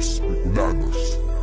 Biyeheros Bicolanos.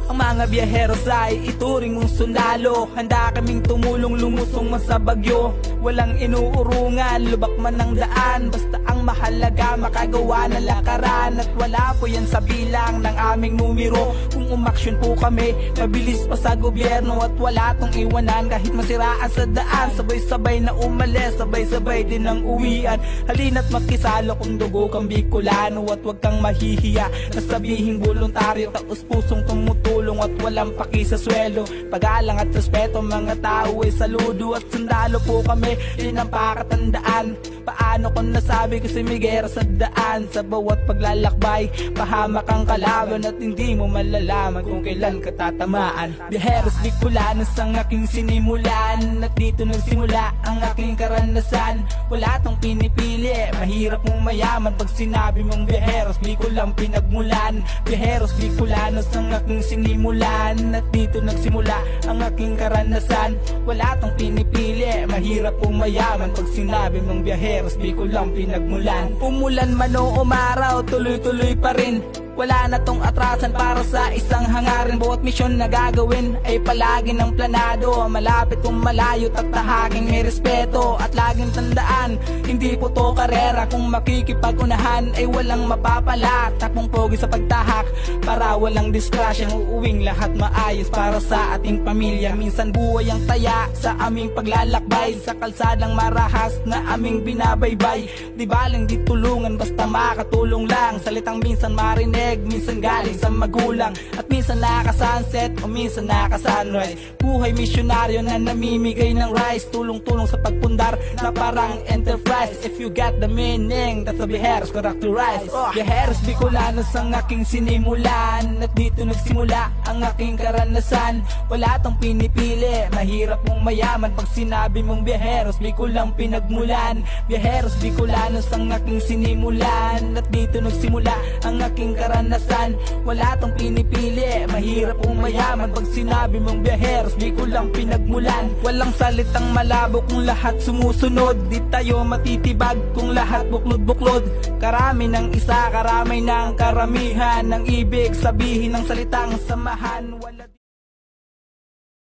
Ang mga biyaheros ay ituring mong sundalo. Handa kaming tumulong lumusong man sa bagyo. Walang inuurungan, lubak man ng daan. Basta ang mahalaga makagawa ng lakaran. At wala po yan sa bilang ng aming numero. Kung umaksyon po kami, mabilis pa sa gobyerno. At wala tong iwanan kahit masiraan sa daan. Sabay-sabay na umalis, sabay-sabay din ang uwian. Halina't makisalo kung dugo kang Bicolano. At wag kang mahihiya na sabihing voluntaryo. Taos pusong tumutulong at walang paki sa swelo. Pagalang at respeto, mga tao ay saludo. At sundalo po kami, yun ang pakatandaan. Paano kung nasabi kasi may gera sa daan. Sa bawat paglalakbay, pahamak ang kalaban. At hindi mo malalaman kung kailan ka tatamaan. Biyeheros Bicolanos ang aking sinimulan. At dito nagsimula ang aking karanasan. Wala tong pinipili, mahirap mong mayaman. Pag sinabi mong biyeheros, Bicol ang pinagmulan. Biyeheros Bicolanos ang aking sinimulan. At dito nagsimula ang aking karanasan. Wala tong pinipili, mahirap mong mayaman. Pag sinabi mong biyeheros, Bicol ang pinagmulan. Umulan man o umaraw, tuloy-tuloy pa rin. Wala na tong atrasan para sa isang hangarin. Bawat misyon na gagawin ay palagi ng planado. Malapit kung malayo, tatahaking may respeto. At laging tandaan, hindi po to karera. Kung makikipag-unahan ay walang mapapala. Takbong pogi sa pagtahak para walang diskrasyang uuwing lahat maayos para sa ating pamilya. Minsan buhay ang taya sa aming paglalakbay. Sa kalsadang marahas na aming binabaybay. Di baling di tulungan basta makatulong lang. Salitang minsan marinig, minsan galing sa magulang. At minsan naka-sunset o minsan naka-sunrise. Buhay misyonaryo na namimigay ng rice. Tulong-tulong sa pagpundar na parang enterprise. If you get the meaning, that's a biyeheros characterized. Biyeheros Bicolanos ang aking sinimulan. At dito nagsimula ang aking karanasan. Wala tong pinipili, mahirap mong mayaman. Pag sinabi mong biyeheros, Bicol ang pinagmulan. Biyeheros Bicolanos ang aking sinimulan. At dito nagsimula ang aking karanasan. Wala tong pinipili, mahirap kung mayaman. Pag sinabi mong biyeheros, Bicol ang pinagmulan. Walang salitang malabo kung lahat sumusunod. Di tayo matitibag kung lahat buklod-buklod. Karami ng isa, karami ng karamihan. Ang ibig sabihin ng salitang samahan. Wala